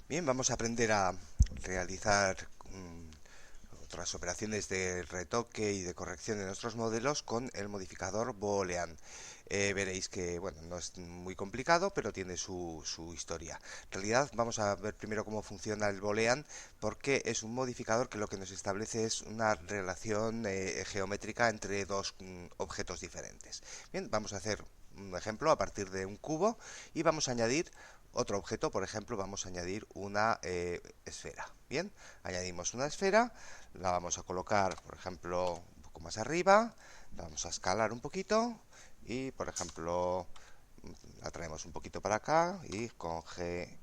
Bien, vamos a aprender a realizar otras operaciones de retoque y de corrección de nuestros modelos con el modificador Boolean. Veréis que bueno, no es muy complicado, pero tiene su historia. En realidad vamos a ver primero cómo funciona el Boolean, porque es un modificador que lo que nos establece es una relación geométrica entre dos objetos diferentes. Bien, vamos a hacer un ejemplo a partir de un cubo y vamos a añadir otro objeto. Por ejemplo, vamos a añadir una esfera. Bien, añadimos una esfera, la vamos a colocar, por ejemplo, un poco más arriba, la vamos a escalar un poquito y, por ejemplo, la traemos un poquito para acá y con G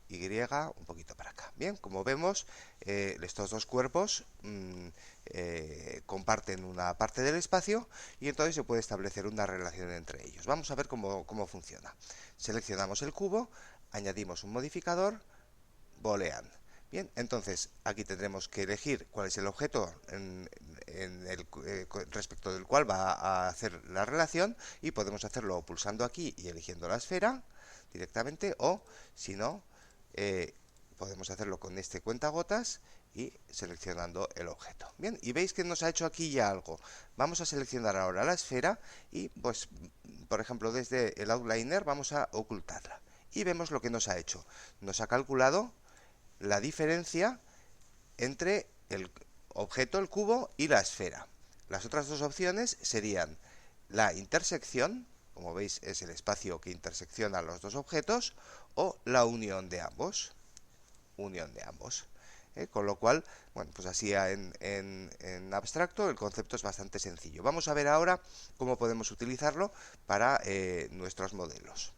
y un poquito para acá. Bien, como vemos, estos dos cuerpos comparten una parte del espacio y entonces se puede establecer una relación entre ellos. Vamos a ver cómo funciona. Seleccionamos el cubo, añadimos un modificador, boolean. Bien, entonces aquí tendremos que elegir cuál es el objeto respecto del cual va a hacer la relación, y podemos hacerlo pulsando aquí y eligiendo la esfera directamente, o si no, podemos hacerlo con este cuentagotas y seleccionando el objeto. Bien, y veis que nos ha hecho aquí ya algo. Vamos a seleccionar ahora la esfera y, pues, por ejemplo, desde el outliner vamos a ocultarla. Y vemos lo que nos ha hecho. Nos ha calculado la diferencia entre el objeto, el cubo, y la esfera. Las otras dos opciones serían la intersección, como veis es el espacio que intersecciona los dos objetos, o la unión de ambos. Con lo cual, bueno, pues así en abstracto el concepto es bastante sencillo. Vamos a ver ahora cómo podemos utilizarlo para nuestros modelos.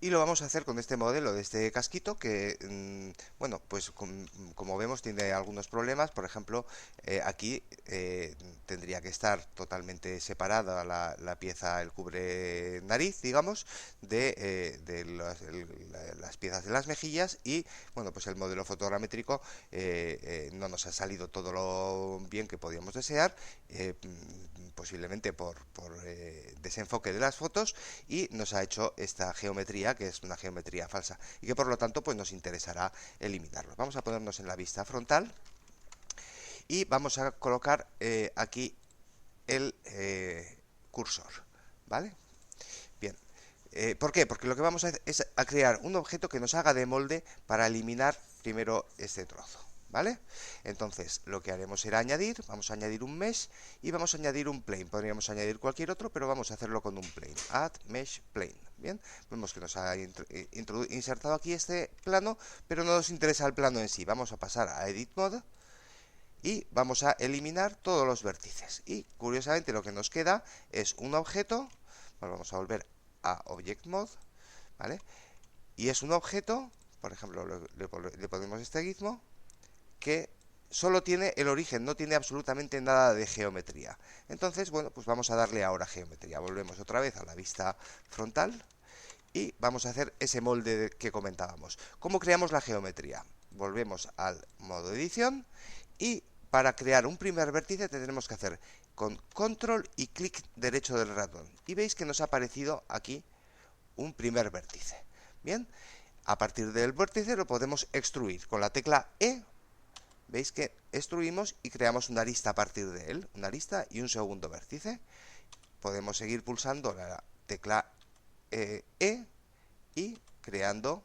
Y lo vamos a hacer con este modelo de este casquito que, bueno, pues como vemos tiene algunos problemas. Por ejemplo, aquí tendría que estar totalmente separada la pieza, el cubre nariz, digamos, de las piezas de las mejillas. Y, bueno, pues el modelo fotogramétrico no nos ha salido todo lo bien que podíamos desear, posiblemente por desenfoque de las fotos, y nos ha hecho esta geometría, que es una geometría falsa y que por lo tanto pues nos interesará eliminarlo. Vamos a ponernos en la vista frontal y vamos a colocar aquí el cursor, ¿vale? Bien, ¿por qué? Porque lo que vamos a hacer es a crear un objeto que nos haga de molde para eliminar primero este trozo, ¿vale? Entonces lo que haremos será añadir, vamos a añadir un mesh y vamos a añadir un plane. Podríamos añadir cualquier otro, pero vamos a hacerlo con un plane. Add mesh plane. Bien, vemos que nos ha insertado aquí este plano, pero no nos interesa el plano en sí. Vamos a pasar a edit mode y vamos a eliminar todos los vértices. Y curiosamente lo que nos queda es un objeto. Bueno, vamos a volver a object mode, ¿vale? Y es un objeto, por ejemplo, le ponemos este gizmo, que solo tiene el origen, no tiene absolutamente nada de geometría. Entonces, bueno, pues vamos a darle ahora geometría. Volvemos otra vez a la vista frontal y vamos a hacer ese molde que comentábamos. ¿Cómo creamos la geometría? Volvemos al modo edición y para crear un primer vértice tendremos que hacer con control y clic derecho del ratón. Y veis que nos ha aparecido aquí un primer vértice. Bien, a partir del vértice lo podemos extruir con la tecla E. Veis que extruimos y creamos una arista a partir de él, una arista y un segundo vértice. Podemos seguir pulsando la tecla E y creando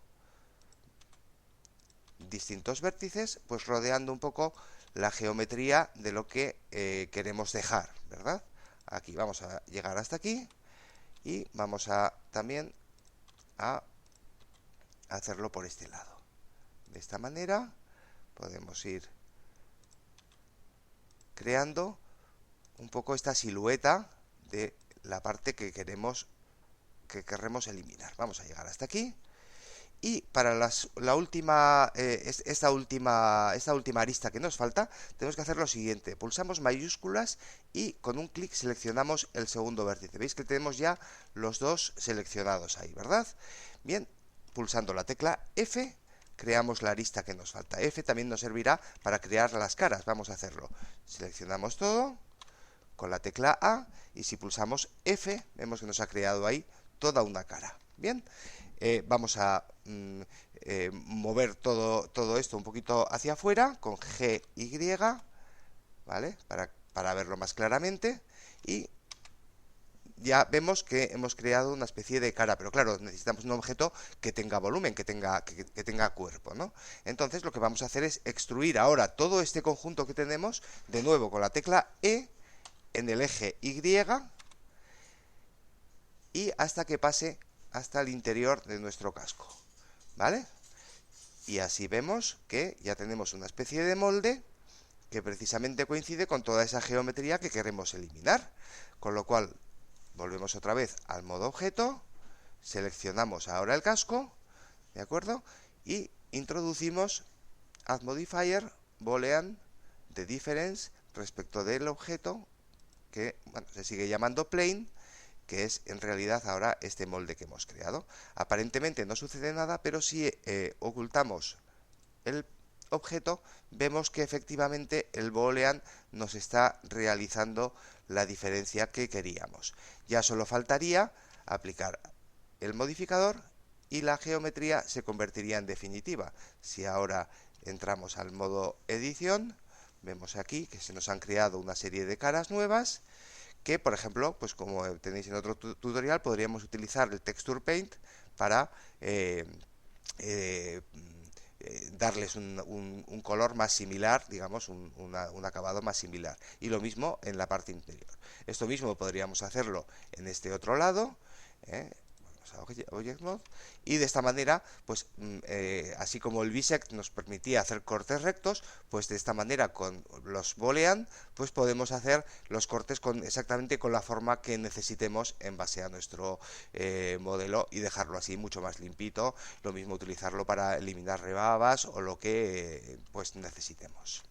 distintos vértices, pues rodeando un poco la geometría de lo que queremos dejar, ¿verdad? Aquí vamos a llegar hasta aquí y vamos a también a hacerlo por este lado. De esta manera podemos ir creando un poco esta silueta de la parte que queremos eliminar. Vamos a llegar hasta aquí. Y para esta última arista que nos falta, tenemos que hacer lo siguiente. Pulsamos mayúsculas y con un clic seleccionamos el segundo vértice. Veis que tenemos ya los dos seleccionados ahí, ¿verdad? Bien, pulsando la tecla F, creamos la arista que nos falta. F también nos servirá para crear las caras. Vamos a hacerlo. Seleccionamos todo con la tecla A y si pulsamos F, vemos que nos ha creado ahí toda una cara. Bien, vamos a mover todo esto un poquito hacia afuera con GY, ¿vale? Para verlo más claramente. Y ya vemos que hemos creado una especie de cara, pero claro, necesitamos un objeto que tenga volumen, que tenga cuerpo, ¿no? Entonces lo que vamos a hacer es extruir ahora todo este conjunto que tenemos, de nuevo con la tecla E, en el eje Y, y hasta que pase hasta el interior de nuestro casco, ¿vale? Y así vemos que ya tenemos una especie de molde que precisamente coincide con toda esa geometría que queremos eliminar, con lo cual volvemos otra vez al modo objeto, seleccionamos ahora el casco, ¿de acuerdo? Y introducimos add modifier boolean de difference respecto del objeto que, bueno, se sigue llamando plane, que es en realidad ahora este molde que hemos creado. Aparentemente no sucede nada, pero si ocultamos el objeto, vemos que efectivamente el boolean nos está realizando la diferencia que queríamos. Ya solo faltaría aplicar el modificador y la geometría se convertiría en definitiva. Si ahora entramos al modo edición, vemos aquí que se nos han creado una serie de caras nuevas que, por ejemplo, pues como tenéis en otro tutorial, podríamos utilizar el Texture Paint para darles un color más similar, digamos, un acabado más similar. Y lo mismo en la parte interior. Esto mismo podríamos hacerlo en este otro lado. Vamos a Object Mode. Y de esta manera, pues así como el bisect nos permitía hacer cortes rectos, pues de esta manera con los boolean, pues podemos hacer los cortes exactamente con la forma que necesitemos en base a nuestro modelo y dejarlo así mucho más limpito. Lo mismo utilizarlo para eliminar rebabas o lo que pues necesitemos.